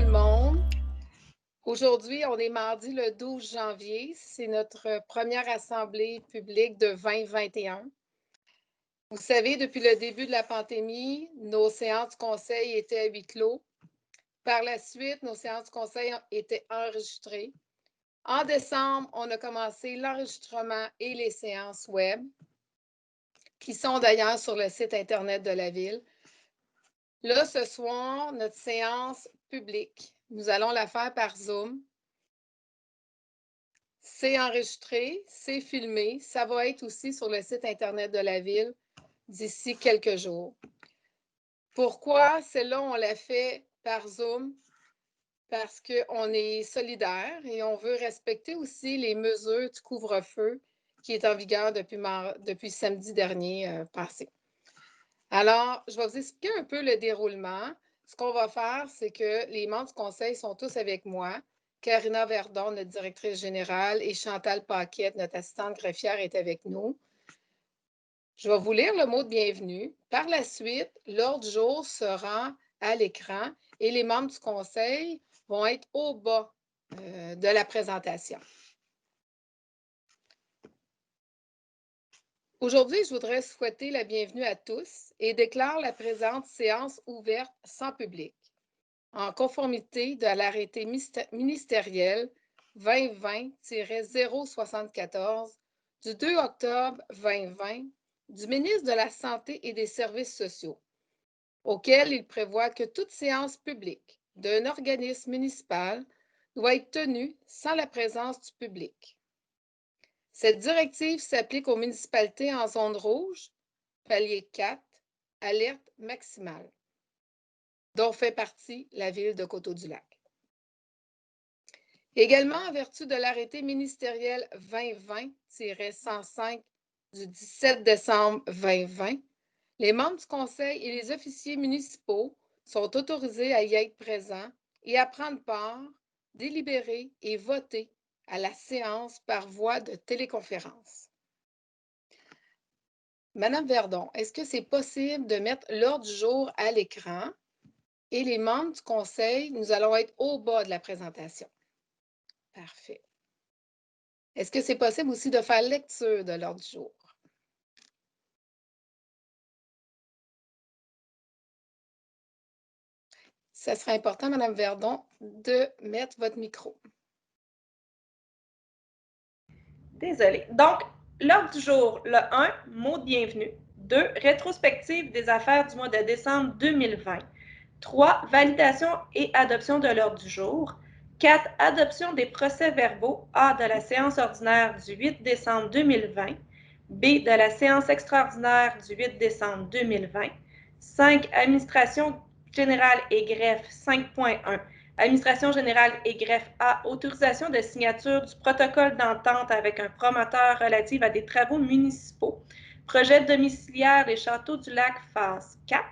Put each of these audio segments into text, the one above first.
le monde. Aujourd'hui, on est mardi le 12 janvier. C'est notre première assemblée publique de 2021. Vous savez, depuis le début de la pandémie, nos séances du conseil étaient à huis clos. Par la suite, nos séances du conseil étaient enregistrées. En décembre, on a commencé l'enregistrement et les séances web, qui sont d'ailleurs sur le site Internet de la Ville. Là, ce soir, notre séance publique, nous allons la faire par Zoom. C'est enregistré, c'est filmé. Ça va être aussi sur le site Internet de la Ville d'ici quelques jours. Pourquoi celle-là, on l'a fait par Zoom? Parce qu'on est solidaire et on veut respecter aussi les mesures du couvre-feu qui est en vigueur depuis samedi dernier passé. Alors, je vais vous expliquer un peu le déroulement. Ce qu'on va faire, c'est que les membres du conseil sont tous avec moi. Karina Verdon, notre directrice générale, et Chantal Paquette, notre assistante greffière, est avec nous. Je vais vous lire le mot de bienvenue. Par la suite, l'ordre du jour sera à l'écran et les membres du conseil vont être au bas de la présentation. Aujourd'hui, je voudrais souhaiter la bienvenue à tous et déclare la présente séance ouverte sans public, en conformité de l'arrêté ministériel 2020-074 du 2 octobre 2020 du ministre de la Santé et des Services sociaux, auquel il prévoit que toute séance publique d'un organisme municipal doit être tenue sans la présence du public. Cette directive s'applique aux municipalités en zone rouge, palier 4, alerte maximale, dont fait partie la ville de Coteau-du-Lac. Également, en vertu de l'arrêté ministériel 2020-105 du 17 décembre 2020, les membres du conseil et les officiers municipaux sont autorisés à y être présents et à prendre part, délibérer et voter à la séance par voie de téléconférence. Madame Verdon, est-ce que c'est possible de mettre l'ordre du jour à l'écran? Et les membres du conseil, nous allons être au bas de la présentation. Parfait. Est-ce que c'est possible aussi de faire lecture de l'ordre du jour? Ça serait important, Madame Verdon, de mettre votre micro. Désolée. Donc, l'ordre du jour, le 1, mot de bienvenue. 2, rétrospective des affaires du mois de décembre 2020. 3, validation et adoption de l'ordre du jour. 4, adoption des procès-verbaux A de la séance ordinaire du 8 décembre 2020, B de la séance extraordinaire du 8 décembre 2020. 5, administration générale et greffe 5.1. Administration générale et greffe A, autorisation de signature du protocole d'entente avec un promoteur relatif à des travaux municipaux. Projet domiciliaire des Châteaux du Lac, phase 4.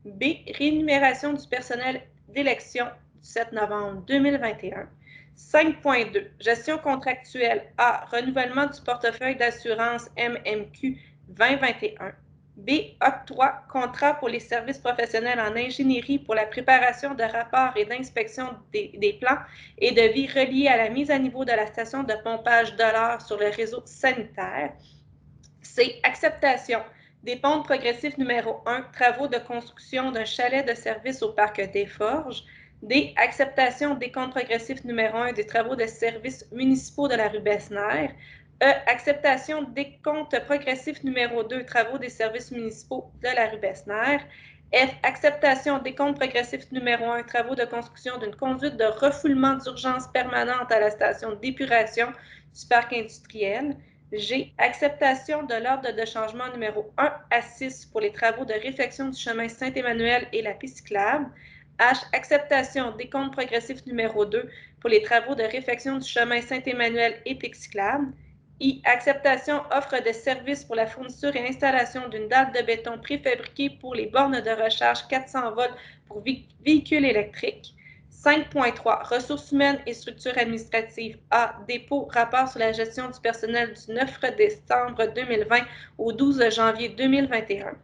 B, rémunération du personnel d'élection du 7 novembre 2021. 5.2, gestion contractuelle A, renouvellement du portefeuille d'assurance MMQ 2021. B, octroi, contrat pour les services professionnels en ingénierie pour la préparation de rapports et d'inspection des plans et de vie reliés à la mise à niveau de la station de pompage de l'or sur le réseau sanitaire. C, acceptation des ponts progressifs numéro 1, travaux de construction d'un chalet de service au parc des Forges. D, acceptation des comptes progressifs numéro 1 des travaux de services municipaux de la rue Besnér. E, acceptation des comptes progressifs numéro 2, travaux des services municipaux de la rue Besnér. F, acceptation des comptes progressifs numéro 1, travaux de construction d'une conduite de refoulement d'urgence permanente à la station d'épuration du parc industriel. G, acceptation de l'ordre de changement numéro 1 à 6 pour les travaux de réfection du chemin Saint-Emmanuel et la piste cyclable. H, acceptation des comptes progressifs numéro 2 pour les travaux de réfection du chemin Saint-Emmanuel et piste cyclable. I, acceptation offre de services pour la fourniture et installation d'une dalle de béton préfabriquée pour les bornes de recharge 400 volts pour véhicules électriques. 5.3, ressources humaines et structures administratives. A, dépôt, rapport sur la gestion du personnel du 9 décembre 2020 au 12 janvier 2021.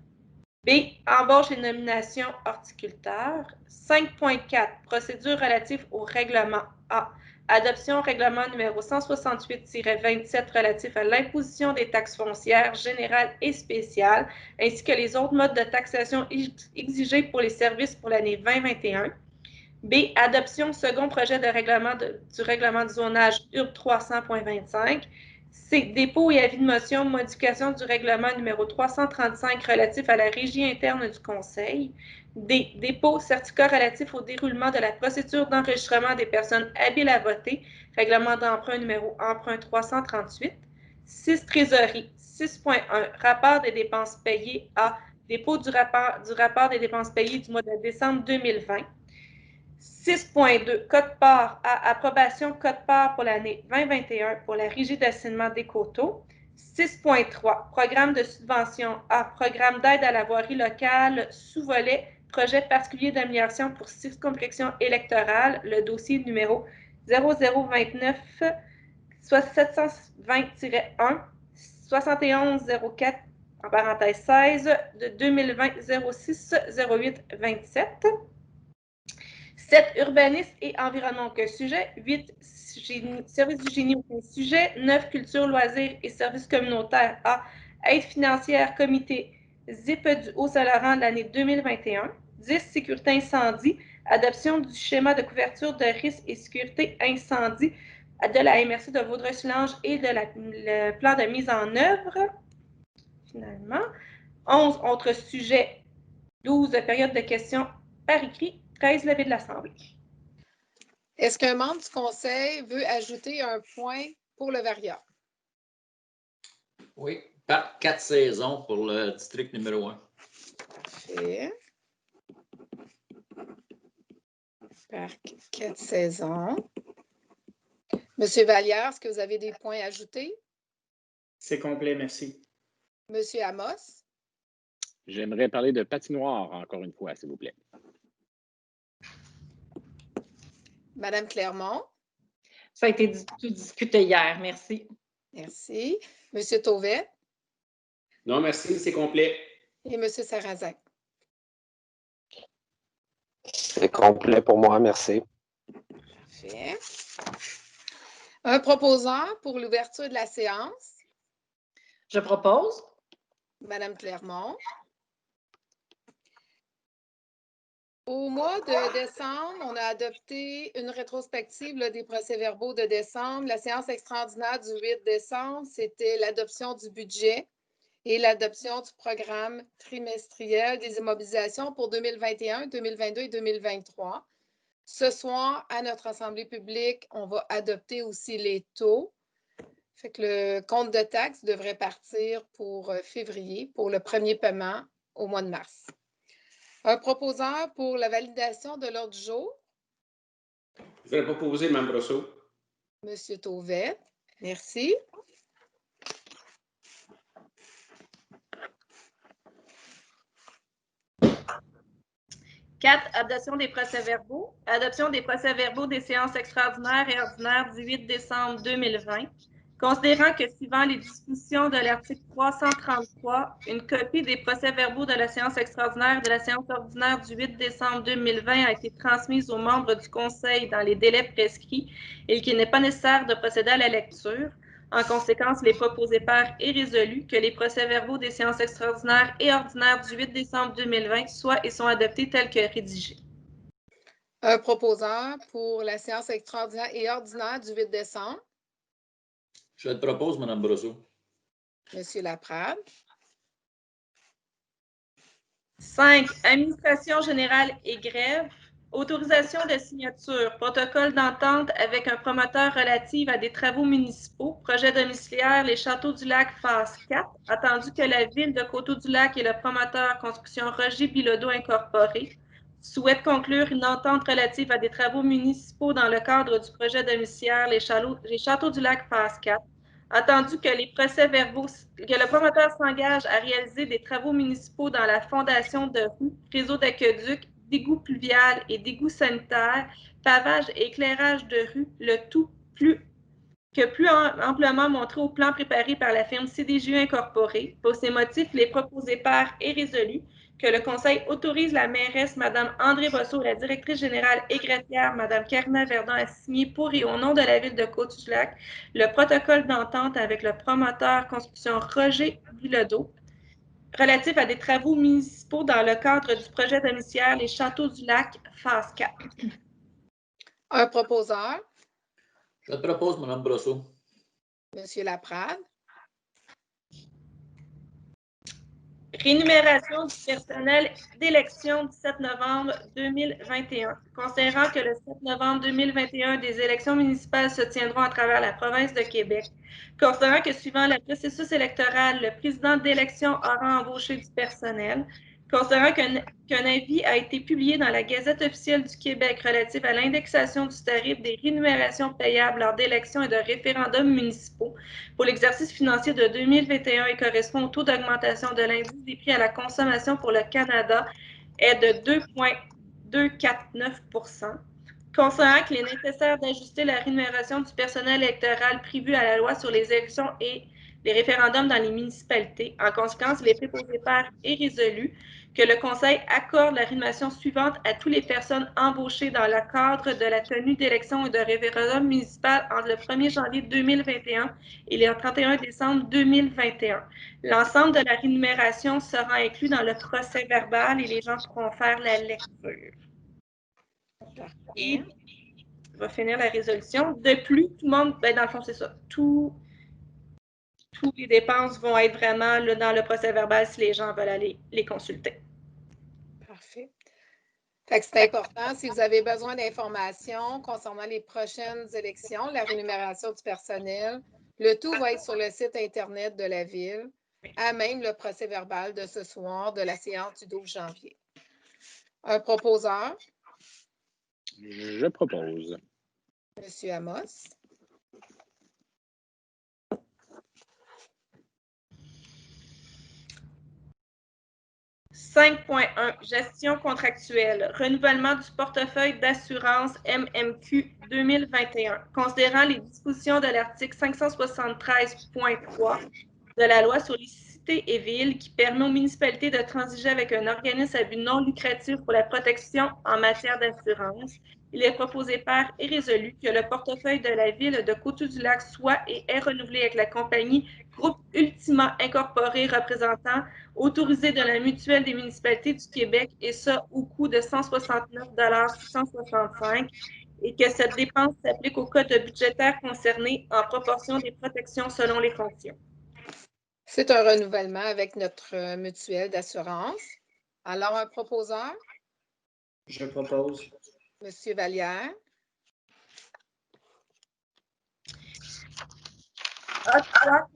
B. Embauche et nomination horticulteur. 5.4. Procédure relative au règlement A. Adoption règlement numéro 168-27 relatif à l'imposition des taxes foncières générales et spéciales, ainsi que les autres modes de taxation exigés pour les services pour l'année 2021. B. Adoption second projet de règlement du règlement du zonage URB 300.25. C. Dépôt et avis de motion, modification du règlement numéro 335 relatif à la régie interne du Conseil. D. Dépôt certificat relatif au déroulement de la procédure d'enregistrement des personnes habiles à voter, règlement d'emprunt numéro emprunt 338. 6. Trésorerie. 6.1. Rapport des dépenses payées. A. Dépôt du rapport des dépenses payées du mois de décembre 2020. 6.2. Code-part à approbation code-part pour l'année 2021 pour la Régie d'assainissement des coteaux. 6.3. Programme de subvention à programme d'aide à la voirie locale sous-volet projet particulier d'amélioration pour circonscription électorale, le dossier numéro 0029 720-1 7104 en parenthèse 16 de 2020 06 08 27. 7. Urbanisme et environnement aucun sujet. 8. Services du génie aucun sujet. 9. Culture, loisirs et services communautaires A. Aide financière comité ZIP du Haut-Saint-Laurent de l'année 2021. 10. Sécurité incendie. Adoption du schéma de couverture de risque et sécurité incendie de la MRC de Vaudreuil-Soulanges et de le plan de mise en œuvre. Finalement. 11. Autres sujets. 12. Période de questions par écrit. 13. Levée de l'Assemblée. Est-ce qu'un membre du Conseil veut ajouter un point pour le variable? Oui, parc 4 saisons pour le district numéro 1. Parfait. Parc 4 saisons. Monsieur Vallière, est-ce que vous avez des points à ajouter? C'est complet, merci. Monsieur Amos? J'aimerais parler de patinoire encore une fois, s'il vous plaît. Madame Clermont? Ça a été discuté hier, merci. Merci. Monsieur Tauvet? Non, merci, c'est complet. Et Monsieur Sarrazin? C'est complet pour moi, merci. Parfait. Un proposant pour l'ouverture de la séance? Je propose. Madame Clermont? Au mois de décembre, on a adopté une rétrospective des procès-verbaux de décembre. La séance extraordinaire du 8 décembre, c'était l'adoption du budget et l'adoption du programme trimestriel des immobilisations pour 2021, 2022 et 2023. Ce soir, à notre assemblée publique, on va adopter aussi les taux. Fait que le compte de taxes devrait partir pour février, pour le premier paiement au mois de mars. Un proposeur pour la validation de l'ordre du jour. Je vais proposer Mme Brosseau. Monsieur Tauvet, merci. Quatre, adoption des procès-verbaux. Adoption des procès-verbaux des séances extraordinaires et ordinaires du 8 décembre 2020. Considérant que, suivant les dispositions de l'article 333, une copie des procès-verbaux de la séance extraordinaire et de la séance ordinaire du 8 décembre 2020 a été transmise aux membres du Conseil dans les délais prescrits et qu'il n'est pas nécessaire de procéder à la lecture. En conséquence, il est proposé par et résolu que les procès-verbaux des séances extraordinaires et ordinaires du 8 décembre 2020 soient et sont adoptés tels que rédigés. Un proposeur pour la séance extraordinaire et ordinaire du 8 décembre. Je te propose, Mme Brosseau. Monsieur Laprade. 5. Administration générale et grève. Autorisation de signature. Protocole d'entente avec un promoteur relatif à des travaux municipaux. Projet domiciliaire Les Châteaux du Lac, phase 4. Attendu que la ville de Coteau-du-Lac et le promoteur construction Roger Bilodeau Incorporé souhaitent conclure une entente relative à des travaux municipaux dans le cadre du projet domiciliaire Les Châteaux du Lac, phase 4. Attendu que les procès-verbaux, que le promoteur s'engage à réaliser des travaux municipaux dans la fondation de rues, réseau d'aqueduc, d'égouts pluvial et d'égouts sanitaires, pavage et éclairage de rue, le tout plus amplement montré au plan préparé par la firme CDJE Incorporée. Pour ces motifs, il est proposé par et résolu que le Conseil autorise la mairesse, Mme André Bossot, la directrice générale et greffière, Mme Karina Verdun, à signer pour et au nom de la Ville de Côte-du-Lac le protocole d'entente avec le promoteur construction Roger Bilodeau relatif à des travaux municipaux dans le cadre du projet domiciliaire Les Châteaux du Lac, phase 4. Un proposeur, Je te propose, Mme Brosseau. M. Laprade. Rémunération du personnel d'élection du 7 novembre 2021. Considérant que le 7 novembre 2021, des élections municipales se tiendront à travers la province de Québec. Considérant que suivant le processus électoral, le président d'élection aura embauché du personnel. Considérant qu'un avis a été publié dans la Gazette officielle du Québec relatif à l'indexation du tarif des rémunérations payables lors d'élections et de référendums municipaux pour l'exercice financier de 2021 et correspond au taux d'augmentation de l'indice des prix à la consommation pour le Canada est de 2,249 %. Considérant qu'il est nécessaire d'ajuster la rémunération du personnel électoral prévu à la loi sur les élections et les référendums dans les municipalités. En conséquence, il est proposé par et résolu que le Conseil accorde la rémunération suivante à toutes les personnes embauchées dans le cadre de la tenue d'élections et de référendums municipaux entre le 1er janvier 2021 et le 31 décembre 2021. L'ensemble de la rémunération sera inclus dans le procès verbal et les gens pourront faire la lecture. Et on va finir la résolution. De plus, tout le monde, dans le fond, c'est ça. Toutes les dépenses vont être vraiment là, dans le procès verbal si les gens veulent aller les consulter. Parfait. Fait que c'est important, si vous avez besoin d'informations concernant les prochaines élections, la rémunération du personnel, le tout va être sur le site Internet de la Ville, à même le procès verbal de ce soir de la séance du 12 janvier. Un proposeur, Je propose. M. Amos. « 5.1. Gestion contractuelle. Renouvellement du portefeuille d'assurance MMQ 2021. Considérant les dispositions de l'article 573.3 de la loi sur les cités et villes qui permet aux municipalités de transiger avec un organisme à but non lucratif pour la protection en matière d'assurance, il est proposé par et résolu que le portefeuille de la ville de Côte-du-Lac soit et est renouvelé avec la compagnie Groupe Ultima Incorporé représentant autorisé de la Mutuelle des municipalités du Québec, et ça au coût de 169 665 et que cette dépense s'applique au code budgétaire concerné en proportion des protections selon les fonctions. C'est un renouvellement avec notre mutuelle d'assurance. Alors, un proposeur, Je propose. M. Vallière. Contrat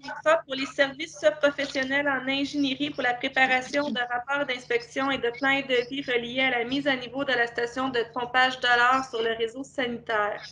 pour les services professionnels en ingénierie pour la préparation de rapports d'inspection et de plans et devis reliés à la mise à niveau de la station de pompage $ sur le réseau sanitaire.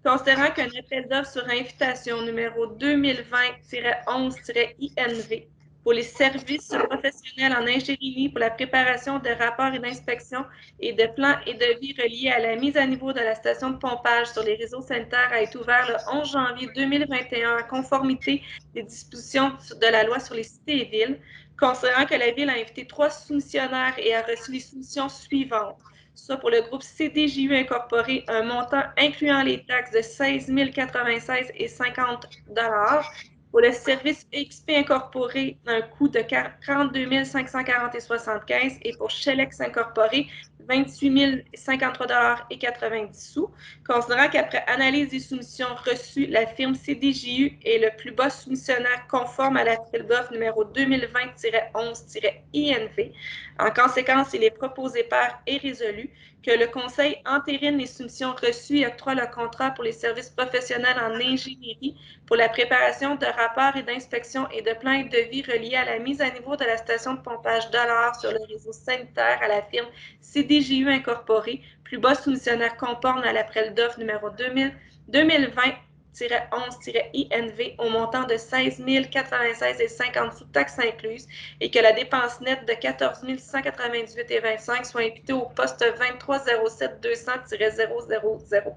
Considérant qu'un appel d'offres sur invitation numéro 2020-11-INV pour les services professionnels en ingénierie pour la préparation de rapports et d'inspection et de plans et devis reliés à la mise à niveau de la station de pompage sur les réseaux sanitaires a été ouvert le 11 janvier 2021 en conformité des dispositions de la loi sur les cités et villes, considérant que la Ville a invité 3 soumissionnaires et a reçu les soumissions suivantes. Soit pour le groupe CDJU Incorporé, un montant incluant les taxes de 16 096,50 $. Pour le service XP Incorporé, un coût de 42 540,75 $. Et pour Shelex Incorporé, 28 053,90 $. Considérant qu'après analyse des soumissions reçues, la firme CDJU est le plus bas soumissionnaire conforme à l'appel d'offres numéro 2020-11-INV. En conséquence, il est proposé par et résolu que le Conseil entérine les soumissions reçues et octroie le contrat pour les services professionnels en ingénierie pour la préparation de rapports et d'inspection et de plans et devis reliés à la mise à niveau de la station de pompage $ sur le réseau sanitaire à la firme CDJU Incorporé, plus bas soumissionnaire conforme à l'appel d'offres numéro 2020-11-INV au montant de 16 096,50 sous taxes incluses et que la dépense nette de 14 198,25 soit imputée au poste 2307 200-000.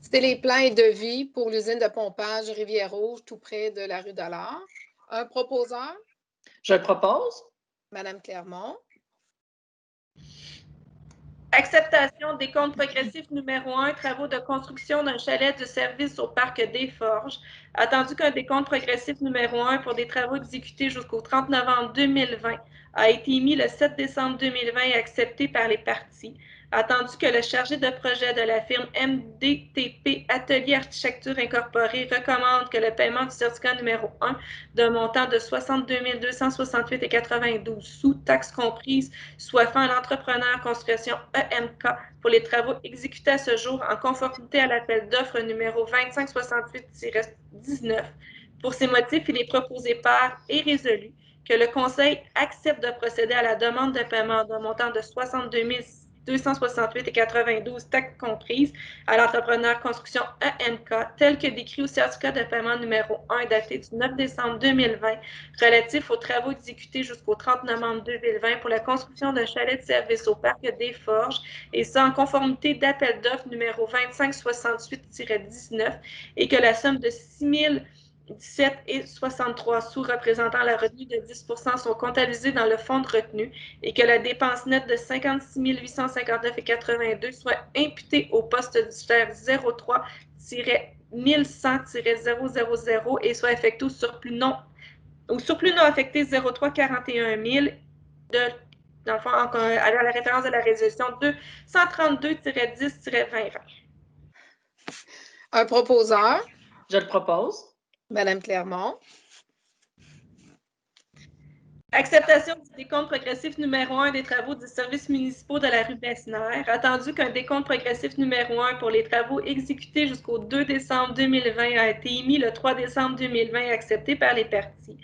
C'était les plans et devis pour l'usine de pompage Rivière-Rouge, tout près de la rue Dollard. Un proposeur, Je propose. Mme Clermont. Acceptation des comptes progressifs numéro 1, travaux de construction d'un chalet de service au parc des Forges. Attendu qu'un décompte progressif numéro 1 pour des travaux exécutés jusqu'au 30 novembre 2020 a été émis le 7 décembre 2020 et accepté par les parties. Attendu que le chargé de projet de la firme MDTP Atelier Architecture Incorporée recommande que le paiement du certificat numéro 1 d'un montant de 62 268,92 sous taxes comprises soit fait à l'entrepreneur construction EMK pour les travaux exécutés à ce jour en conformité à l'appel d'offres numéro 2568-19. Pour ces motifs, il est proposé par et résolu que le Conseil accepte de procéder à la demande de paiement d'un montant de 62 268,92 taxes comprises à l'entrepreneur construction EMK tel que décrit au certificat de paiement numéro 1 daté du 9 décembre 2020 relatif aux travaux exécutés jusqu'au 30 novembre 2020 pour la construction d'un chalet de service au parc des Forges et ça en conformité d'appel d'offres numéro 2568-19 et que la somme de 6 017,63 sous représentant la retenue de 10 sont comptabilisés dans le fonds de retenue et que la dépense nette de 56 859,82 soit imputée au poste budgétaire 03-1100-000 et soit affectée au surplus non affecté 0341 000 dans le fond, à la référence de la résolution 232-10-2020. Un proposeur. Je le propose. Madame Clermont. Acceptation du décompte progressif numéro 1 des travaux des services municipaux de la rue Besnér. Attendu qu'un décompte progressif numéro 1 pour les travaux exécutés jusqu'au 2 décembre 2020 a été émis le 3 décembre 2020 et accepté par les parties.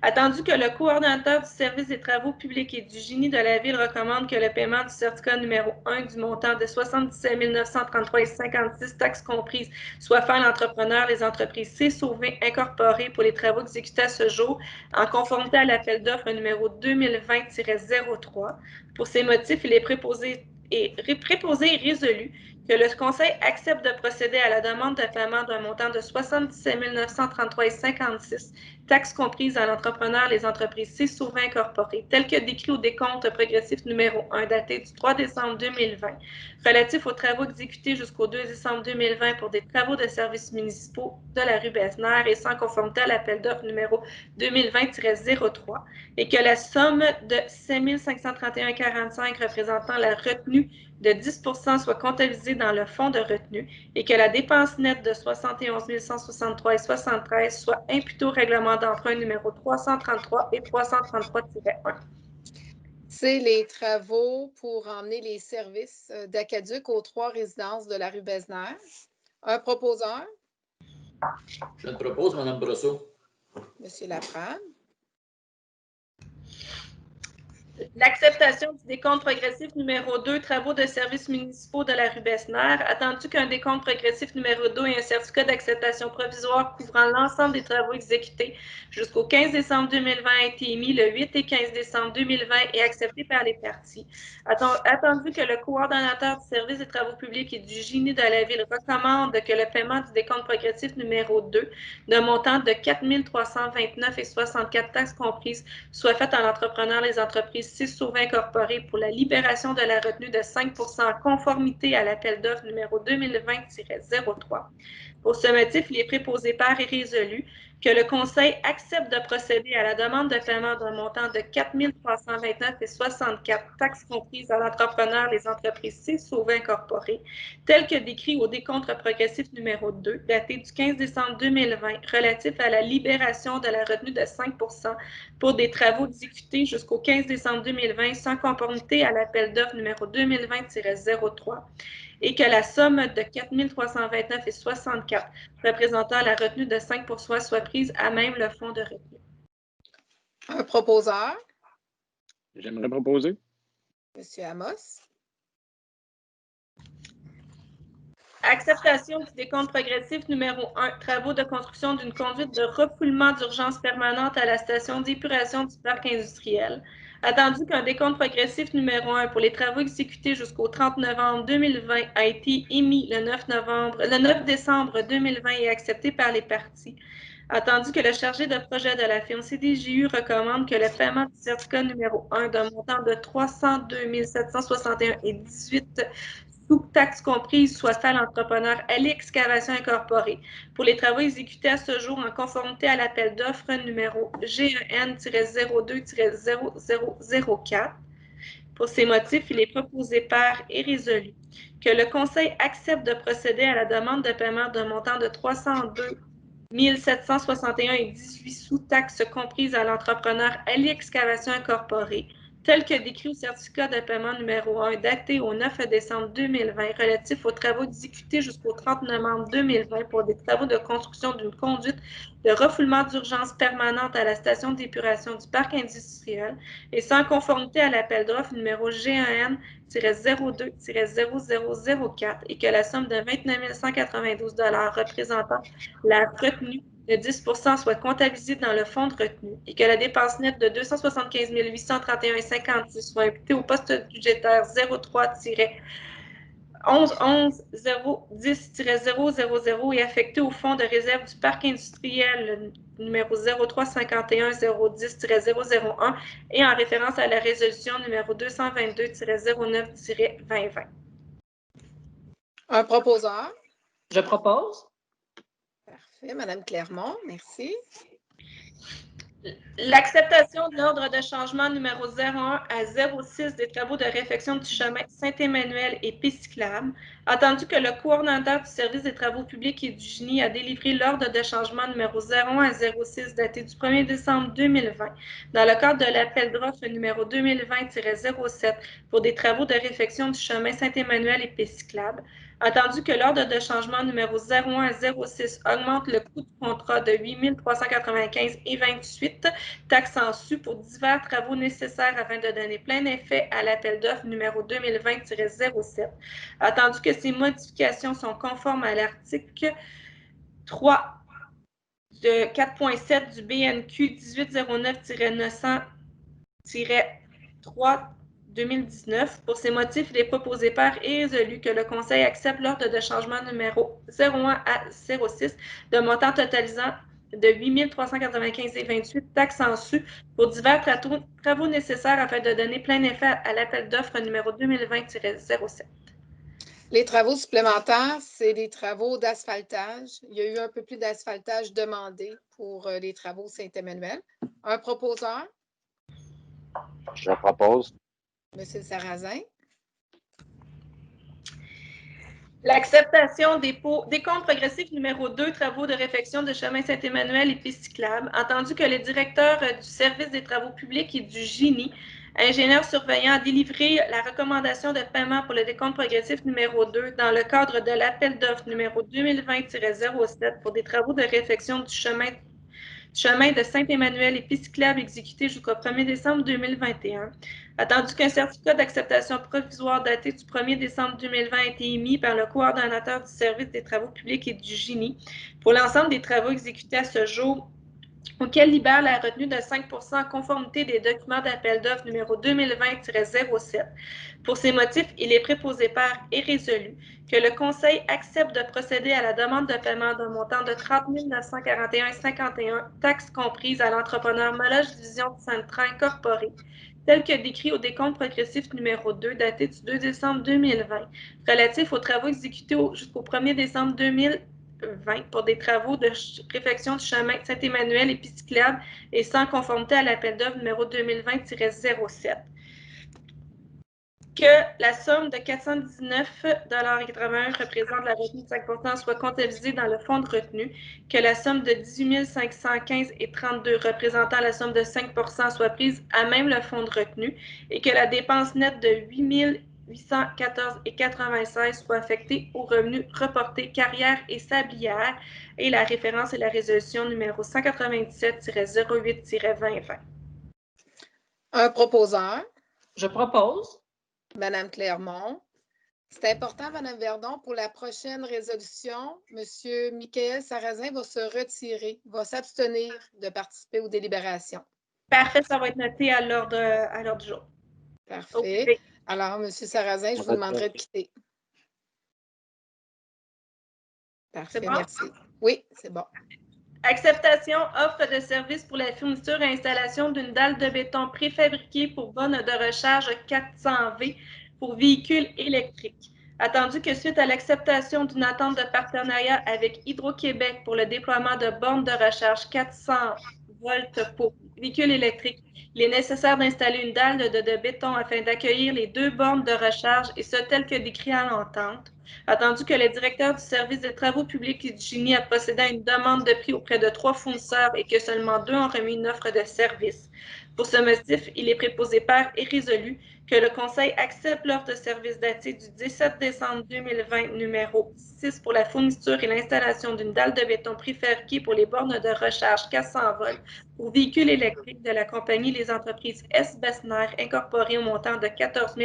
Attendu que le coordonnateur du service des travaux publics et du génie de la Ville recommande que le paiement du certificat numéro 1 du montant de 77 933,56 taxes comprises soit fait à l'entrepreneur les entreprises C-Sauvé Incorporées pour les travaux exécutés à ce jour en conformité à l'appel d'offres numéro 2020-03. Pour ces motifs, il est préposé et résolu que le Conseil accepte de procéder à la demande de paiement d'un montant de 77 933,56 taxes comprises à l'entrepreneur les entreprises C-Sauvé Incorporées, tel que décrit au décompte progressif numéro 1 daté du 3 décembre 2020, relatif aux travaux exécutés jusqu'au 2 décembre 2020 pour des travaux de services municipaux de la rue Besnér et sans conformité à l'appel d'offres numéro 2020-03, et que la somme de 7 531,45 représentant la retenue de 10 soit comptabilisée dans le fonds de retenue et que la dépense nette de 71 163,73 soit imputée au règlement d'emprunt numéro 333 et 333-1. C'est les travaux pour emmener les services d'Acaduc aux 3 résidences de la rue Besnér. Un proposeur. Je le propose, Mme Brosseau. Monsieur Laprade. L'acceptation du décompte progressif numéro 2, travaux de services municipaux de la rue Besnér, attendu qu'un décompte progressif numéro 2 et un certificat d'acceptation provisoire couvrant l'ensemble des travaux exécutés jusqu'au 15 décembre 2020 a été émis le 8 et 15 décembre 2020 et accepté par les parties. Attendu que le coordonnateur du service des travaux publics et du génie de la Ville recommande que le paiement du décompte progressif numéro 2 d'un montant de 4 329,64 taxes comprises soit fait à l'entrepreneur les entreprises C-Sauvé Incorporées pour la libération de la retenue de 5 en conformité à l'appel d'offres numéro 2020-03. Pour ce motif, il est préposé par et résolu que le Conseil accepte de procéder à la demande de paiement d'un montant de 4 329,64 taxes comprises à l'entrepreneur les entreprises C-Sauvé Incorporées, tel que décrit au décompte progressif numéro 2, daté du 15 décembre 2020, relatif à la libération de la retenue de 5 pour des travaux exécutés jusqu'au 15 décembre 2020 sans conformité à l'appel d'offres numéro 2020-03 et que la somme de 4 329,64 représentant la retenue de 5 soit prise à même le fonds de retenue. Un proposeur. J'aimerais proposer. Monsieur Amos. Acceptation du décompte progressif numéro 1, travaux de construction d'une conduite de refoulement d'urgence permanente à la station d'épuration du parc industriel. Attendu qu'un décompte progressif numéro 1 pour les travaux exécutés jusqu'au 30 novembre 2020 a été émis le 9 décembre 2020 et accepté par les parties. Attendu que le chargé de projet de la firme CDJU recommande que le paiement du certificat numéro 1 d'un montant de 302 761,18 sous taxes comprises soit fait à l'entrepreneur Ali Excavation Incorporée pour les travaux exécutés à ce jour en conformité à l'appel d'offres numéro GEN-02-0004. Pour ces motifs, il est proposé par et résolu que le Conseil accepte de procéder à la demande de paiement d'un montant de 302 761,18 sous taxes comprises à l'entrepreneur Ali Excavation Incorporée, tel que décrit au certificat de paiement numéro 1 daté au 9 décembre 2020 relatif aux travaux exécutés jusqu'au 30 novembre 2020 pour des travaux de construction d'une conduite de refoulement d'urgence permanente à la station d'épuration du parc industriel et sans conformité à l'appel d'offres numéro GAN-02-0004 et que la somme de 29 192 $ représentant la retenue de 10 soit comptabilisée dans le fonds de retenue et que la dépense nette de 275 831,56 soit imputée au poste budgétaire 03-1111-010-000 et affectée au fonds de réserve du parc industriel numéro 03-51-010-001 et en référence à la résolution numéro 222-09-2020. Un proposeur. Je propose. Parfait. Madame Clermont, merci. L'acceptation de l'ordre de changement numéro 01 à 06 des travaux de réfection du chemin Saint-Emmanuel et Pisciclable, attendu que le coordonnateur du service des travaux publics et du génie a délivré l'ordre de changement numéro 01 à 06 daté du 1er décembre 2020 dans le cadre de l'appel d'offres numéro 2020-07 pour des travaux de réfection du chemin Saint-Emmanuel et Pisciclable, attendu que l'ordre de changement numéro 01 à 06 augmente le coût du contrat de 8 395,28 taxes en su pour divers travaux nécessaires afin de donner plein effet à l'appel d'offres numéro 2020-07, attendu que ces modifications sont conformes à l'article 3 de 4.7 du BNQ 1809-900-3 2019. Pour ces motifs, il est proposé par et résolu que le Conseil accepte l'ordre de changement numéro 01 à 06 de montant totalisant de 8 395,28 taxes en su pour divers travaux nécessaires afin de donner plein effet à l'appel d'offres numéro 2020-07. Les travaux supplémentaires, c'est des travaux d'asphaltage. Il y a eu un peu plus d'asphaltage demandé pour les travaux Saint-Emmanuel. Un proposeur. Je propose. Monsieur Sarrazin. L'acceptation des comptes progressifs numéro 2, travaux de réfection de chemin Saint-Emmanuel et pistes cyclables, entendu que le directeur du service des travaux publics et du génie, ingénieur surveillant, a délivré la recommandation de paiement pour le décompte progressif numéro 2 dans le cadre de l'appel d'offres numéro 2020-07 pour des travaux de réfection du chemin de Saint-Emmanuel et pistes cyclables exécutés jusqu'au 1er décembre 2021. Attendu qu'un certificat d'acceptation provisoire daté du 1er décembre 2020 a été émis par le coordonnateur du service des travaux publics et du génie pour l'ensemble des travaux exécutés à ce jour, auquel libère la retenue de 5 en conformité des documents d'appel d'offres numéro 2020-07. Pour ces motifs, il est préposé par et résolu que le Conseil accepte de procéder à la demande de paiement d'un montant de 30 941,51 taxes comprises à l'entrepreneur Moloch Division de Saint-Train Incorporée, tel que décrit au décompte progressif numéro 2 daté du 2 décembre 2020, relatif aux travaux exécutés jusqu'au 1er décembre 2020 pour des travaux de réfection du chemin Saint-Emmanuel et pisciclable et sans conformité à l'appel d'offres numéro 2020-07. Que la somme de 419,81 représente la retenue de 5 soit comptabilisée dans le fonds de retenue, que la somme de 18 515,32 représentant la somme de 5 soit prise à même le fonds de retenue et que la dépense nette de 8 814,96 soit affectée aux revenus reportés carrière et sablière et la référence est la résolution numéro 197-08-2020. Un proposeur. Je propose. Madame Clermont. C'est important, Madame Verdon, pour la prochaine résolution, Monsieur Michael Sarrazin va se retirer, va s'abstenir de participer aux délibérations. Parfait, ça va être noté à l'ordre du jour. Parfait. Okay. Alors, Monsieur Sarrazin, je vous demanderai de quitter. Parfait, Bon? merci. Oui, c'est bon. Acceptation, offre de service pour la fourniture et installation d'une dalle de béton préfabriquée pour borne de recharge 400V pour véhicules électriques. Attendu que suite à l'acceptation d'une attente de partenariat avec Hydro-Québec pour le déploiement de bornes de recharge 400 volts pour véhicules électriques, il est nécessaire d'installer une dalle de béton afin d'accueillir les 2 bornes de recharge et ce tel que décrit à l'entente. Attendu que le directeur du service des travaux publics et du génie a procédé à une demande de prix auprès de 3 fournisseurs et que seulement 2 ont remis une offre de service. Pour ce motif, il est préposé par et résolu que le Conseil accepte l'offre de service datée du 17 décembre 2020, numéro 6, pour la fourniture et l'installation d'une dalle de béton préfabriquée pour les bornes de recharge 400 volts pour véhicules électriques de la compagnie Les Entreprises S. Bessemer, incorporée au montant de 14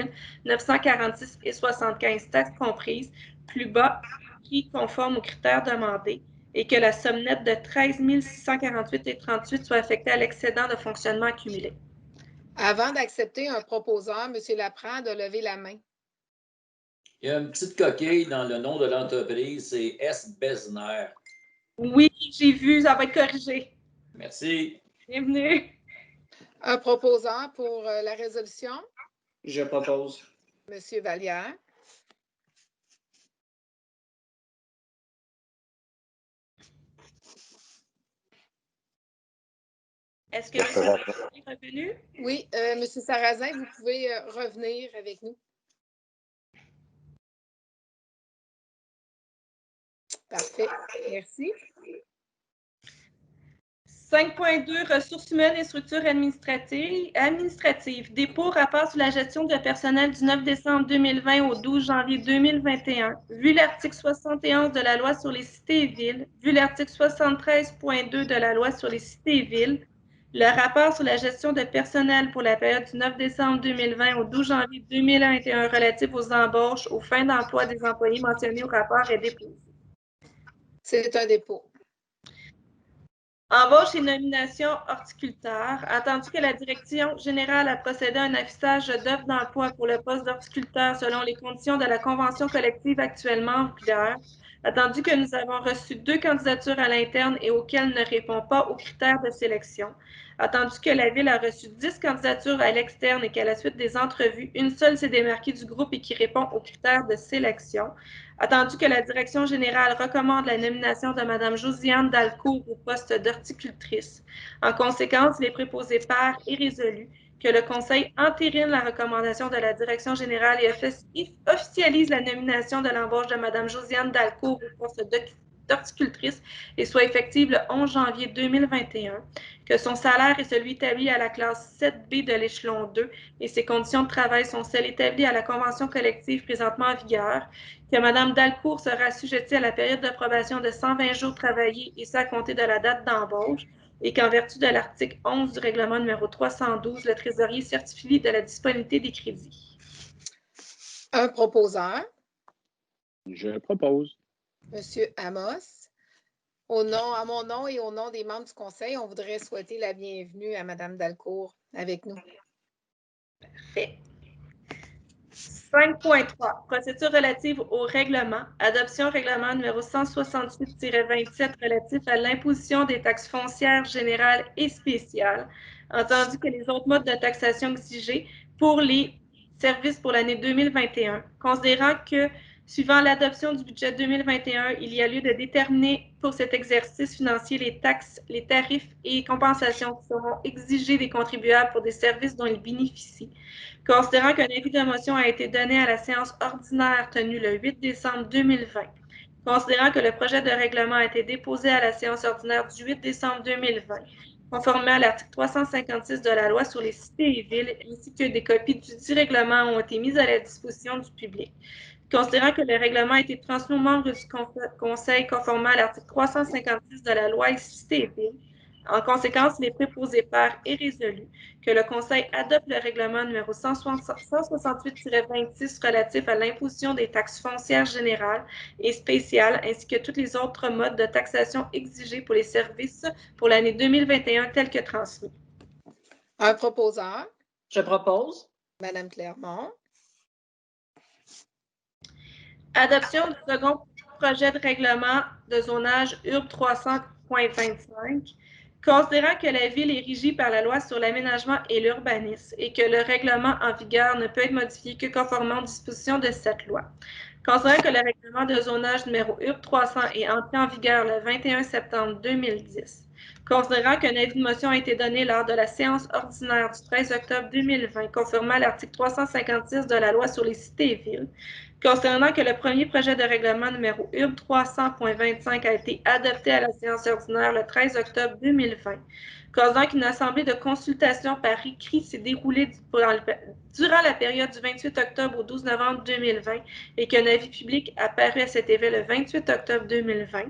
946,75 taxes comprises, plus bas, prix conforme aux critères demandés, et que la somme nette de 13 648,38 soit affectée à l'excédent de fonctionnement accumulé. Avant d'accepter un proposeur, M. Laprand de lever la main. Il y a une petite coquille dans le nom de l'entreprise, c'est S. Bessemer. Oui, j'ai vu, ça va être corrigé. Merci. Bienvenue. Un proposeur pour la résolution, Je propose. M. Vallière. Est-ce que vous êtes revenu? Oui, M. Sarrazin, vous pouvez revenir avec nous. Parfait, merci. 5.2, ressources humaines et structures administratives. Dépôt, rapport sur la gestion de personnel du 9 décembre 2020 au 12 janvier 2021. Vu l'article 71 de la loi sur les cités et villes, vu l'article 73.2 de la loi sur les cités et villes, le rapport sur la gestion de personnel pour la période du 9 décembre 2020 au 12 janvier 2021 relatif aux embauches aux fins d'emploi des employés mentionnés au rapport est déposé. C'est un dépôt. Embauche et nomination horticulteur. Attendu que la Direction générale a procédé à un affichage d'offres d'emploi pour le poste d'horticulteur selon les conditions de la convention collective actuellement en vigueur. Attendu que nous avons reçu 2 candidatures à l'interne et auxquelles ne répond pas aux critères de sélection. Attendu que la Ville a reçu 10 candidatures à l'externe et qu'à la suite des entrevues, une seule s'est démarquée du groupe et qui répond aux critères de sélection. Attendu que la Direction générale recommande la nomination de Mme Josiane Dalcourt au poste d'horticultrice. En conséquence, il est préposé par et résolu que le Conseil entérine la recommandation de la Direction générale et officialise la nomination de l'embauche de Mme Josiane Dalcourt au poste d'horticultrice et soit effective le 11 janvier 2021, que son salaire est celui établi à la classe 7B de l'échelon 2 et ses conditions de travail sont celles établies à la convention collective présentement en vigueur, que Mme Dalcourt sera assujettie à la période d'approbation de 120 jours travaillés et ça à compter de la date d'embauche, et qu'en vertu de l'article 11 du règlement numéro 312, le trésorier certifie de la disponibilité des crédits. Un proposeur, Je propose. M. Amos. À mon nom et au nom des membres du Conseil, on voudrait souhaiter la bienvenue à Mme Dalcourt avec nous. Parfait. 5.3. Procédure relative au règlement. Adoption règlement numéro 168-27 relatif à l'imposition des taxes foncières générales et spéciales, entendu que les autres modes de taxation exigés pour les services pour l'année 2021, considérant que, suivant l'adoption du budget 2021, il y a lieu de déterminer pour cet exercice financier les taxes, les tarifs et compensations qui seront exigés des contribuables pour des services dont ils bénéficient. Considérant qu'un avis de motion a été donné à la séance ordinaire tenue le 8 décembre 2020, considérant que le projet de règlement a été déposé à la séance ordinaire du 8 décembre 2020, conformément à l'article 356 de la loi sur les cités et villes, ainsi que des copies du dit règlement ont été mises à la disposition du public. Considérant que le règlement a été transmis aux membres du Conseil conformément à l'article 356 de la loi Cités et villes, en conséquence, il est préposé par et résolu que le Conseil adopte le règlement numéro 168-26 relatif à l'imposition des taxes foncières générales et spéciales, ainsi que tous les autres modes de taxation exigés pour les services pour l'année 2021 tels que transmis. Un proposeur, Je propose. Mme Clermont. Adoption du second projet de règlement de zonage URB 300.25, considérant que la Ville est régie par la loi sur l'aménagement et l'urbanisme et que le règlement en vigueur ne peut être modifié que conformément aux dispositions de cette loi. Considérant que le règlement de zonage numéro URB 300 est entré en vigueur le 21 septembre 2010. Considérant qu'un avis de motion a été donné lors de la séance ordinaire du 13 octobre 2020, conformément à l'article 356 de la loi sur les cités et villes, considérant que le premier projet de règlement numéro URB 300.25 a été adopté à la séance ordinaire le 13 octobre 2020, considérant qu'une assemblée de consultation par écrit s'est déroulée durant la période du 28 octobre au 12 novembre 2020 et qu'un avis public a paru à cet effet le 28 octobre 2020,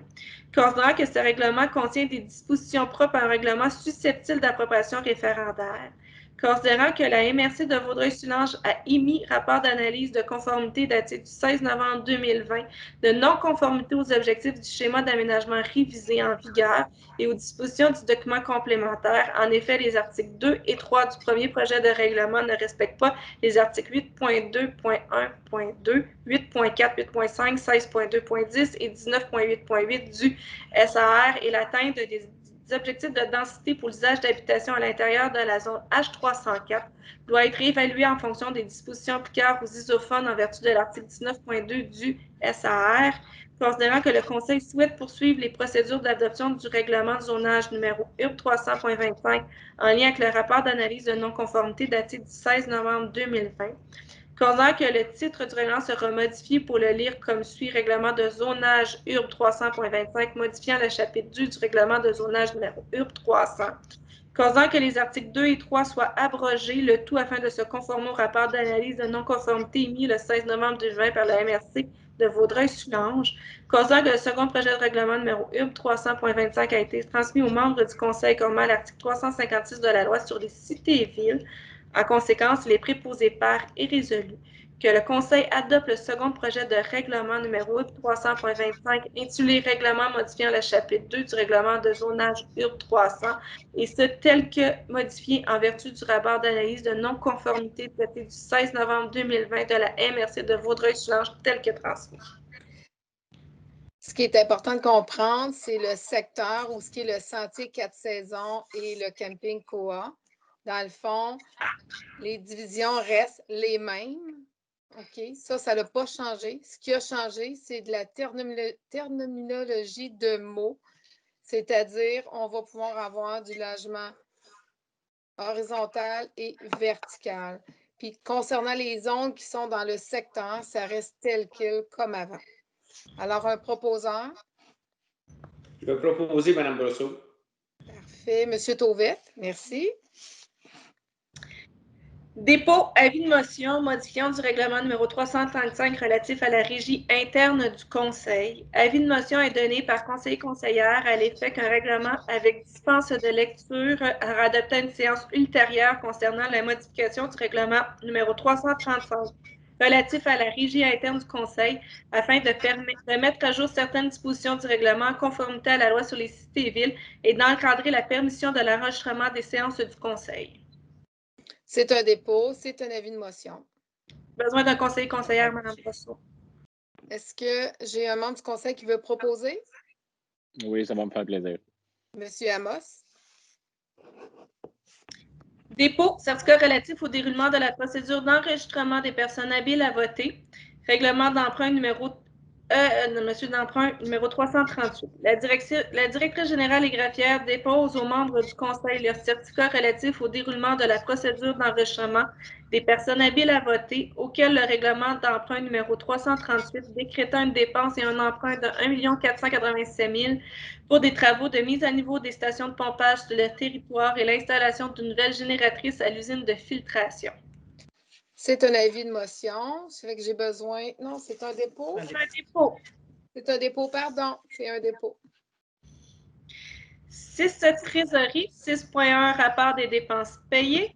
considérant que ce règlement contient des dispositions propres à un règlement susceptible d'approbation référendaire, considérant que la MRC de Vaudreuil-Soulanges a émis rapport d'analyse de conformité daté du 16 novembre 2020 de non-conformité aux objectifs du schéma d'aménagement révisé en vigueur et aux dispositions du document complémentaire. En effet, les articles 2 et 3 du premier projet de règlement ne respectent pas les articles 8.2.1.2, 8.4, 8.5, 16.2.10 et 19.8.8 du SAR et l'atteinte des objectifs de densité pour l'usage d'habitation à l'intérieur de la zone H304 doit être évalué en fonction des dispositions applicables aux isophones en vertu de l'article 19.2 du SAR, considérant que le Conseil souhaite poursuivre les procédures d'adoption du règlement de zonage numéro URB 300.25 en lien avec le rapport d'analyse de non-conformité daté du 16 novembre 2020. Considérant que le titre du règlement sera modifié pour le lire comme suit, règlement de zonage URB 300.25, modifiant le chapitre 2 du règlement de zonage numéro URB 300. Considérant que les articles 2 et 3 soient abrogés, le tout afin de se conformer au rapport d'analyse de non-conformité émis le 16 novembre 2020 par la MRC de Vaudreuil-Soulanges. Considérant que le second projet de règlement numéro URB 300.25 a été transmis aux membres du Conseil conformément à l'article 356 de la loi sur les cités et villes. En conséquence, il est préposé par et résolu que le Conseil adopte le second projet de règlement numéro 300.25 intitulé Règlement modifiant le chapitre 2 du règlement de zonage URB 300 et ce tel que modifié en vertu du rapport d'analyse de non-conformité daté du 16 novembre 2020 de la MRC de Vaudreuil-Soulanges tel que transmis. Ce qui est important de comprendre, c'est le secteur où ce qui est le sentier 4 saisons et le camping Koa. Dans le fond, les divisions restent les mêmes. OK? Ça n'a pas changé. Ce qui a changé, c'est de la terminologie de mots. C'est-à-dire, on va pouvoir avoir du logement horizontal et vertical. Puis, concernant les zones qui sont dans le secteur, ça reste tel quel comme avant. Alors, un proposeur. Je vais proposer Mme Brosseau. Parfait. Monsieur Tauvette, merci. Dépôt, avis de motion modifiant du règlement numéro 335 relatif à la régie interne du Conseil. Avis de motion est donné par conseiller-conseillère à l'effet qu'un règlement avec dispense de lecture sera adopté à une séance ultérieure concernant la modification du règlement numéro 335 relatif à la régie interne du Conseil afin de mettre à jour certaines dispositions du règlement en conformité à la loi sur les cités et villes et d'encadrer la permission de l'enregistrement des séances du Conseil. C'est un dépôt, c'est un avis de motion. Besoin d'un conseiller-conseillère, Mme Brosseau. Est-ce que j'ai un membre du conseil qui veut proposer? Oui, ça va me faire plaisir. Monsieur Amos. Dépôt, certificat relatif au déroulement de la procédure d'enregistrement des personnes habiles à voter. Règlement d'emprunt numéro 338. La directrice générale et greffière dépose aux membres du Conseil le certificat relatif au déroulement de la procédure d'enregistrement des personnes habiles à voter, auquel le règlement d'emprunt numéro 338 décrétant une dépense et un emprunt de 1 487 000 pour des travaux de mise à niveau des stations de pompage sur le territoire et l'installation d'une nouvelle génératrice à l'usine de filtration. C'est un avis de motion. C'est vrai que j'ai besoin... Non, c'est un dépôt. C'est un dépôt. C'est un dépôt, pardon. C'est un dépôt. 6 trésorerie, 6.1 rapport des dépenses payées.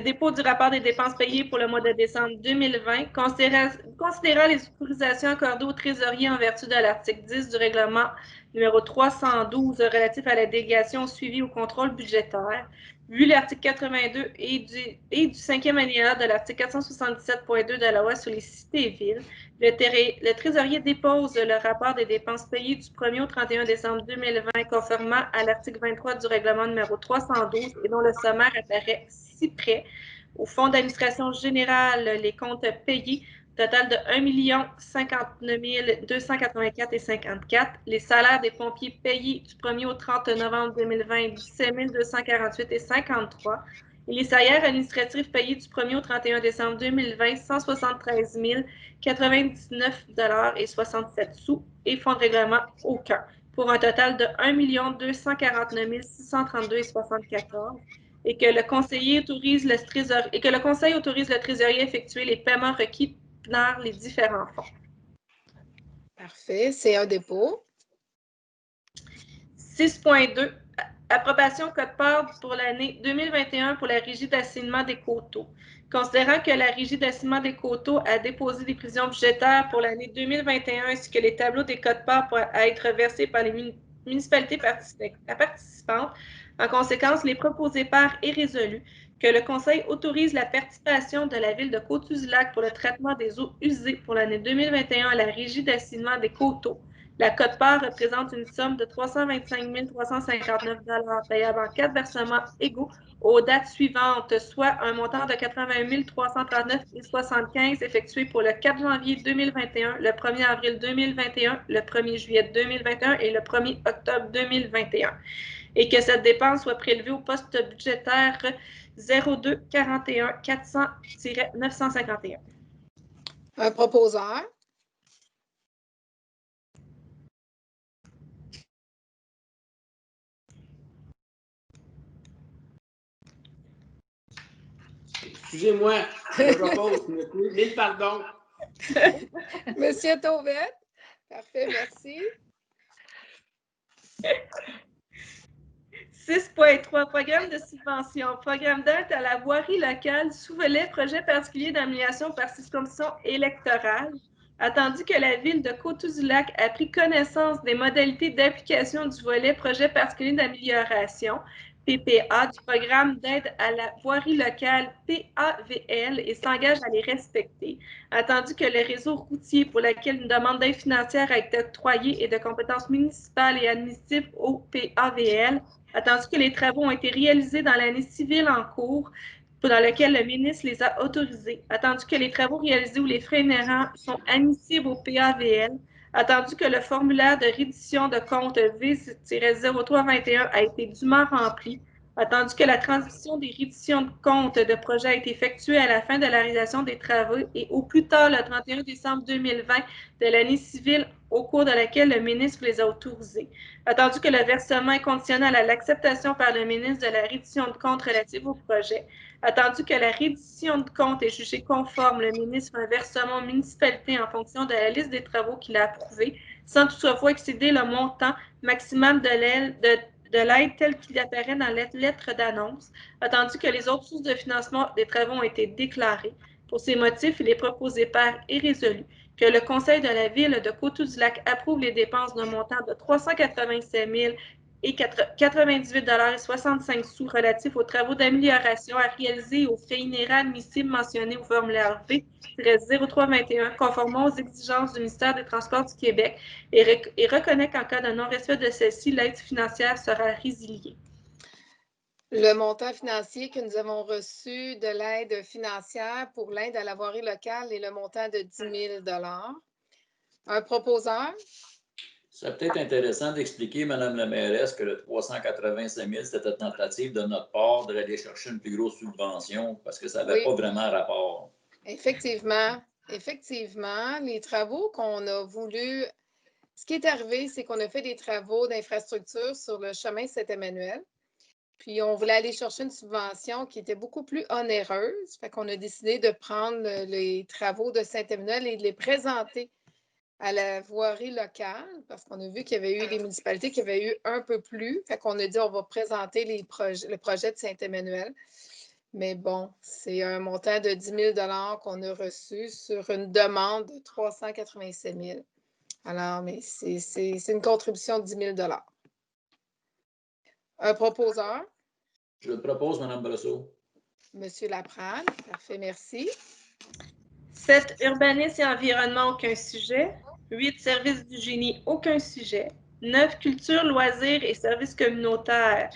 Dépôt du rapport des dépenses payées pour le mois de décembre 2020, considérant les autorisations accordées aux trésoriers en vertu de l'article 10 du règlement numéro 312 relatif à la délégation au suivi au contrôle budgétaire, Vu l'article 82 et du 5e alinéa de l'article 477.2 de la loi sur les cités et villes, le trésorier dépose le rapport des dépenses payées du 1er au 31 décembre 2020 conformément à l'article 23 du règlement numéro 312 et dont le sommaire apparaît ci-près. Au Fonds d'administration générale, les comptes payés, total de 1 059 284,54 $. Les salaires des pompiers payés du 1er au 30 novembre 2020, 17 248,53 $. Et les salaires administratifs payés du 1er au 31 décembre 2020, 173 099,67 $. Et fonds de règlement aucun, pour un total de 1 249 632,74 $. Et que le conseil autorise le trésorier à effectuer les paiements requis dans les différents fonds. Parfait. C'est un dépôt. 6.2. Approbation code-part pour l'année 2021 pour la Régie d'assignement des coteaux. Considérant que la Régie d'assignement des coteaux a déposé des prévisions budgétaires pour l'année 2021 ainsi que les tableaux des codes-part pour être versés par les municipalités participantes, en conséquence, les proposés par est résolu que le Conseil autorise la participation de la Ville de Coteaux-du-Lac pour le traitement des eaux usées pour l'année 2021 à la Régie d'assignement des coteaux. La quote-part représente une somme de 325 359 $ payable en 4 versements égaux aux dates suivantes, soit un montant de 80 339,75 $ effectué pour le 4 janvier 2021, le 1er avril 2021, le 1er juillet 2021 et le 1er octobre 2021. Et que cette dépense soit prélevée au poste budgétaire 02 41 400-951. Un proposeur. Excusez-moi, je propose 1000 pardons. Monsieur Tauvette. Parfait, merci. 6.3. Programme de subvention. Programme d'aide à la voirie locale, sous-volet projet particulier d'amélioration par circonscription électorale. Attendu que la Ville de Coteaux-du-Lac a pris connaissance des modalités d'application du volet projet particulier d'amélioration, PPA, du programme d'aide à la voirie locale, PAVL, et s'engage à les respecter. Attendu que le réseau routier pour lequel une demande d'aide financière a été octroyée est de compétences municipales et admissibles au PAVL, attendu que les travaux ont été réalisés dans l'année civile en cours, dans lequel le ministre les a autorisés, attendu que les travaux réalisés ou les frais inhérents sont admissibles au PAVL, attendu que le formulaire de reddition de compte V-0321 a été dûment rempli, attendu que la transmission des redditions de compte de projet a été effectuée à la fin de la réalisation des travaux et au plus tard le 31 décembre 2020 de l'année civile au cours de laquelle le ministre les a autorisés. Attendu que le versement est conditionnel à l'acceptation par le ministre de la reddition de compte relative au projet. Attendu que la reddition de compte est jugée conforme, le ministre fait un versement aux municipalités en fonction de la liste des travaux qu'il a approuvés, sans toutefois excéder le montant maximum de l'aide tel qu'il apparaît dans la lettre d'annonce. Attendu que les autres sources de financement des travaux ont été déclarées. Pour ces motifs, il est proposé par et résolu que le Conseil de la Ville de Coteaux-du-Lac approuve les dépenses d'un montant de 387 098,65 $ relatifs aux travaux d'amélioration à réaliser et aux frais inhérents admissibles mentionnés au formulaire V-0321, conformément aux exigences du ministère des Transports du Québec et reconnaît qu'en cas de non-respect de celle-ci, l'aide financière sera résiliée. Le montant financier que nous avons reçu de l'aide financière pour l'aide à la voirie locale est le montant de 10 000 $. Un proposeur? C'est peut-être intéressant d'expliquer, Mme la mairesse, que le 385 000, c'était une tentative de notre part d'aller chercher une plus grosse subvention parce que ça n'avait pas vraiment rapport. Effectivement. Effectivement, les travaux qu'on a voulu... Ce qui est arrivé, c'est qu'on a fait des travaux d'infrastructure sur le chemin Saint-Emmanuel. Puis, on voulait aller chercher une subvention qui était beaucoup plus onéreuse. Fait qu'on a décidé de prendre les travaux de Saint-Emmanuel et de les présenter à la voirie locale parce qu'on a vu qu'il y avait eu des municipalités qui avaient eu un peu plus. Fait qu'on a dit on va présenter le projet de Saint-Emmanuel. Mais bon, c'est un montant de 10 000 $ qu'on a reçu sur une demande de 387 000 $. Alors, mais c'est une contribution de 10 000 $. Un proposeur? Je le propose, Mme Brosseau. Monsieur Laprade, parfait, merci. 7, urbanisme et environnement, aucun sujet. 8, services du génie, aucun sujet. 9, culture, loisirs et services communautaires.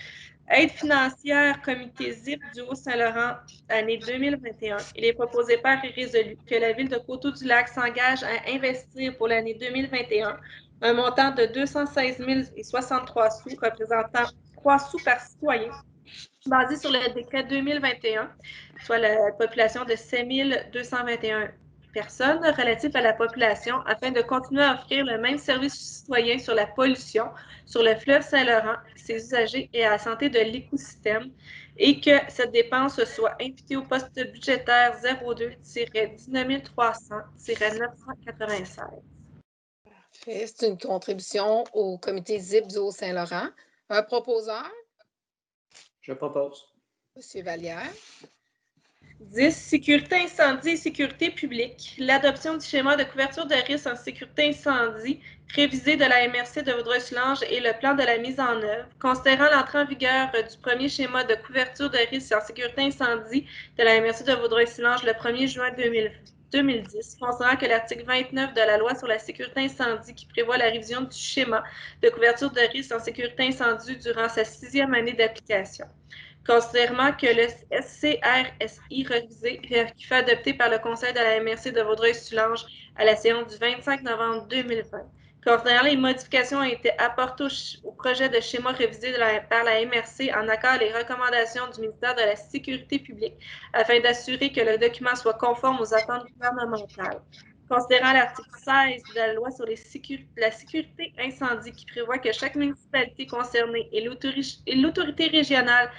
Aide financière, comité ZIP du Haut-Saint-Laurent, année 2021. Il est proposé par et résolu que la Ville de Coteau-du-Lac s'engage à investir pour l'année 2021 un montant de 216 063 sous, représentant 3 sous par citoyen, basé sur le décret 2021, soit la population de 7 221 personnes relatives à la population, afin de continuer à offrir le même service aux citoyens sur la pollution, sur le fleuve Saint-Laurent, ses usagers et à la santé de l'écosystème, et que cette dépense soit imputée au poste budgétaire 02-19 300-996. Parfait. C'est une contribution au comité ZIP du Haut-Saint-Laurent. Un proposeur? Je propose. Monsieur Vallière. 10, sécurité incendie et sécurité publique. L'adoption du schéma de couverture de risque en sécurité incendie révisé de la MRC de Vaudreuil-Soulanges et le plan de la mise en œuvre. Considérant l'entrée en vigueur du premier schéma de couverture de risque en sécurité incendie de la MRC de Vaudreuil-Soulanges le 1er juin 2010, considérant que l'article 29 de la loi sur la sécurité incendie qui prévoit la révision du schéma de couverture de risque en sécurité incendie durant sa 6e année d'application. Considérant que le SCRSI révisé qui fut adopté par le Conseil de la MRC de Vaudreuil-Soulanges à la séance du 25 novembre 2020. Considérant les modifications ont été apportées au projet de schéma révisé par la MRC en accord avec les recommandations du ministère de la Sécurité publique afin d'assurer que le document soit conforme aux attentes gouvernementales. Considérant l'article 16 de la loi sur la sécurité incendie qui prévoit que chaque municipalité concernée et l'autorité régionale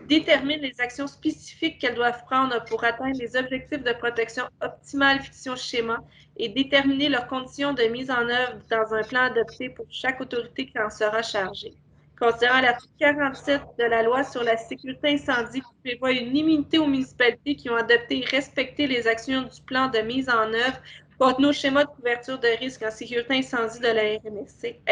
détermine les actions spécifiques qu'elles doivent prendre pour atteindre les objectifs de protection optimale fiction schéma et déterminer leurs conditions de mise en œuvre dans un plan adopté pour chaque autorité qui en sera chargée. Considérant l'article 47 de la loi sur la sécurité incendie qui prévoit une immunité aux municipalités qui ont adopté et respecté les actions du plan de mise en œuvre contenu au schéma de couverture de risque en sécurité incendie de la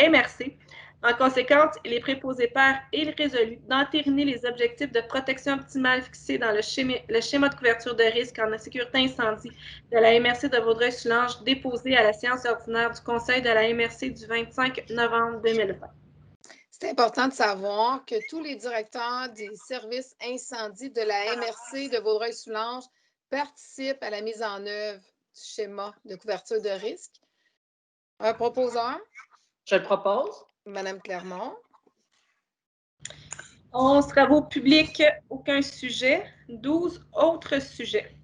MRC. En conséquence, il est préposé par et résolu d'entériner les objectifs de protection optimale fixés dans le schéma de couverture de risque en sécurité incendie de la MRC de Vaudreuil-Soulanges déposé à la séance ordinaire du Conseil de la MRC du 25 novembre 2020. C'est important de savoir que tous les directeurs des services incendies de la MRC de Vaudreuil-Soulanges participent à la mise en œuvre du schéma de couverture de risque. Un proposeur? Je le propose. Madame Clermont. 11, travaux publics, aucun sujet. 12, autres sujets.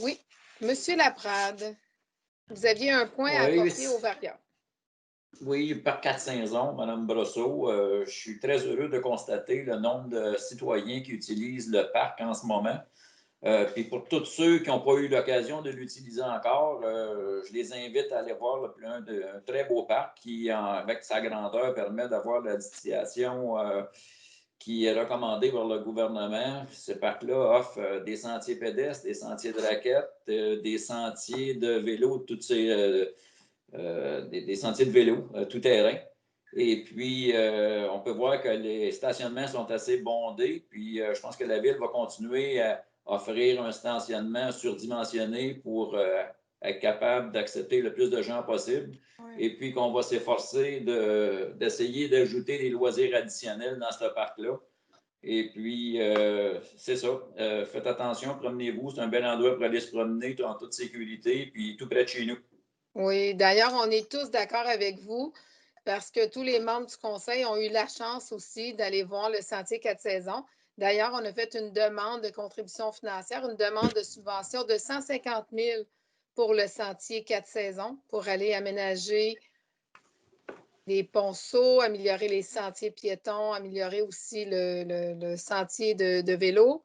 Oui. Monsieur Laprade, vous aviez un point à apporter aux variables. Oui, Parc 4 Saisons, Mme Brosseau, je suis très heureux de constater le nombre de citoyens qui utilisent le parc en ce moment. Puis pour tous ceux qui n'ont pas eu l'occasion de l'utiliser encore, je les invite à aller voir un très beau parc qui, avec sa grandeur, permet d'avoir la distillation qui est recommandée par le gouvernement. Ce parc-là offre des sentiers pédestres, des sentiers de raquettes, des sentiers de vélo, toutes ces... des sentiers de vélo, tout terrain. Et puis, on peut voir que les stationnements sont assez bondés. Puis, je pense que la Ville va continuer à offrir un stationnement surdimensionné pour être capable d'accepter le plus de gens possible. Ouais. Et puis, qu'on va s'efforcer d'essayer d'ajouter des loisirs additionnels dans ce parc-là. Et puis, c'est ça. Faites attention, promenez-vous. C'est un bel endroit pour aller se promener en toute sécurité, puis tout près de chez nous. Oui, d'ailleurs, on est tous d'accord avec vous parce que tous les membres du conseil ont eu la chance aussi d'aller voir le sentier 4 saisons. D'ailleurs, on a fait une demande de contribution financière, une demande de subvention de 150 000 pour le sentier 4 saisons pour aller aménager les ponceaux, améliorer les sentiers piétons, améliorer aussi le sentier de vélo.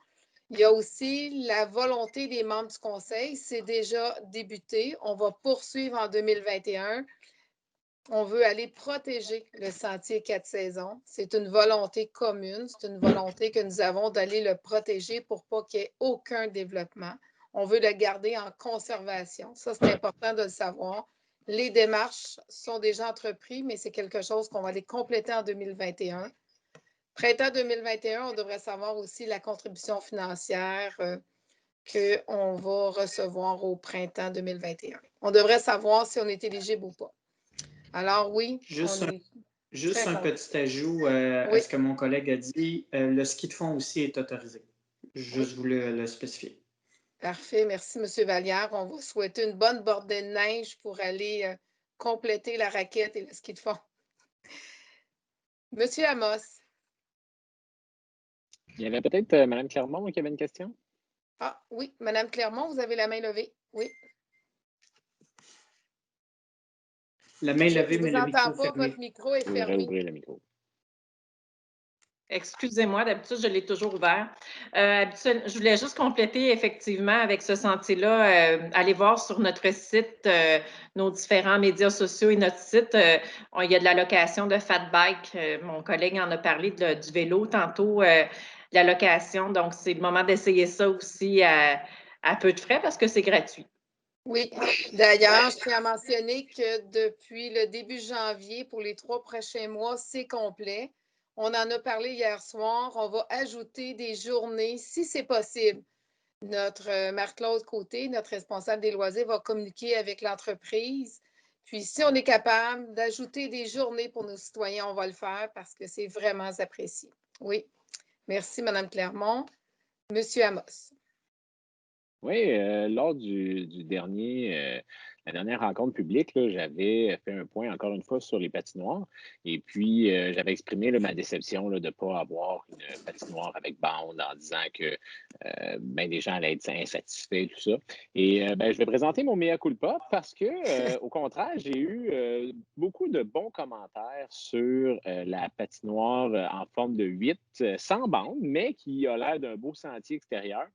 Il y a aussi la volonté des membres du conseil. C'est déjà débuté. On va poursuivre en 2021. On veut aller protéger le sentier 4 saisons. C'est une volonté commune. C'est une volonté que nous avons d'aller le protéger pour pas qu'il y ait aucun développement. On veut le garder en conservation. Ça, c'est important de le savoir. Les démarches sont déjà entreprises, mais c'est quelque chose qu'on va aller compléter en 2021. Printemps 2021, on devrait savoir aussi la contribution financière qu'on va recevoir au printemps 2021. On devrait savoir si on est éligible ou pas. Alors oui, Juste on est Juste très un content. petit ajout à Oui. ce que mon collègue a dit. Le ski de fond aussi est autorisé. Juste voulu le spécifier. Parfait. Merci, M. Vallière. On va souhaiter une bonne bordée de neige pour aller compléter la raquette et le ski de fond. Monsieur Amos. Il y avait peut-être Mme Clermont qui avait une question? Ah oui, Mme Clermont, vous avez la main levée. Oui. La main levée, mais Je ne le vous entends micro pas, fermé. votre micro est Vous pouvez fermé. ouvrir le micro. Excusez-moi, d'habitude, je l'ai toujours ouvert. Je voulais juste compléter effectivement avec ce sentier-là. Allez voir sur notre site nos différents médias sociaux et notre site. Il y a de la location de fat bike. Mon collègue en a parlé du vélo tantôt, la location. Donc, c'est le moment d'essayer ça aussi à peu de frais parce que c'est gratuit. Oui. D'ailleurs, je tiens à mentionner que depuis le début janvier, pour les 3 prochains mois, c'est complet. On en a parlé hier soir. On va ajouter des journées, si c'est possible. Notre Marc-Claude Côté, notre responsable des loisirs, va communiquer avec l'entreprise. Puis, si on est capable d'ajouter des journées pour nos citoyens, on va le faire parce que c'est vraiment apprécié. Oui. Merci, Mme Clermont. Monsieur Amos. Oui, lors la dernière rencontre publique, là, j'avais fait un point encore une fois sur les patinoires et puis j'avais exprimé ma déception de ne pas avoir une patinoire avec bande en disant que ben, des gens allaient être insatisfaits, tout ça. Et ben, je vais présenter mon mea culpa parce que, au contraire, j'ai eu beaucoup de bons commentaires sur la patinoire en forme de 8, sans bande, mais qui a l'air d'un beau sentier extérieur.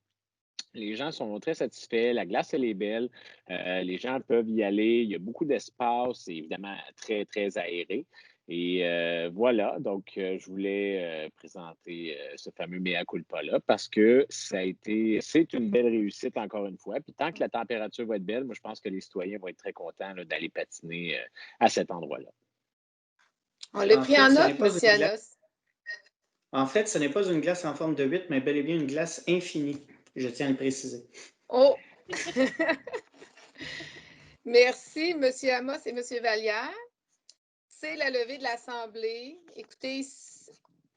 Les gens sont très satisfaits, la glace, elle est belle, les gens peuvent y aller, il y a beaucoup d'espace, c'est évidemment très, très aéré. Et voilà, donc je voulais présenter ce fameux mea culpa-là parce que c'est une belle réussite encore une fois. Puis tant que la température va être belle, moi je pense que les citoyens vont être très contents d'aller patiner à cet endroit-là. On l'a pris en note, M. Anos. En fait, ce n'est pas une glace en forme de 8, mais bel et bien une glace infinie. Je tiens à le préciser. Oh! Merci, M. Amos et M. Vallière. C'est la levée de l'Assemblée. Écoutez,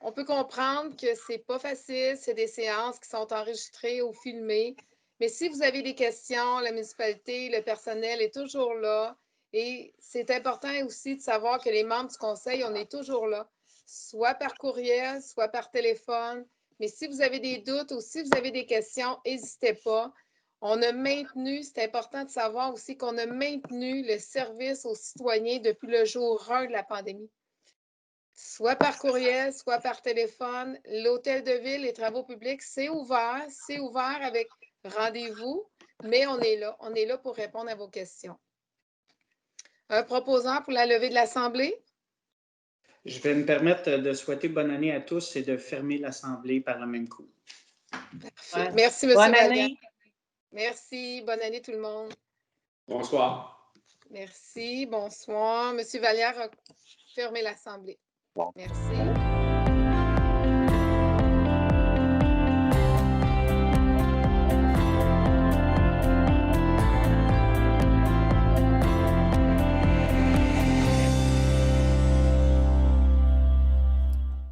on peut comprendre que ce n'est pas facile. C'est des séances qui sont enregistrées ou filmées. Mais si vous avez des questions, la municipalité, le personnel est toujours là. Et c'est important aussi de savoir que les membres du conseil, on est toujours là, soit par courriel, soit par téléphone. Mais si vous avez des doutes ou si vous avez des questions, n'hésitez pas. On a maintenu, c'est important de savoir aussi qu'on a maintenu le service aux citoyens depuis le jour 1 de la pandémie. Soit par courriel, soit par téléphone. L'hôtel de ville, les travaux publics, c'est ouvert avec rendez-vous, mais on est là. On est là pour répondre à vos questions. Un proposant pour la levée de l'Assemblée? Je vais me permettre de souhaiter bonne année à tous et de fermer l'Assemblée par le même coup. Parfait. Ouais. Merci, M. Bonne Vallière. année. Merci. Bonne année, tout le monde. Bonsoir. Merci. Bonsoir. M. Vallière a fermé l'Assemblée. Bon. Merci.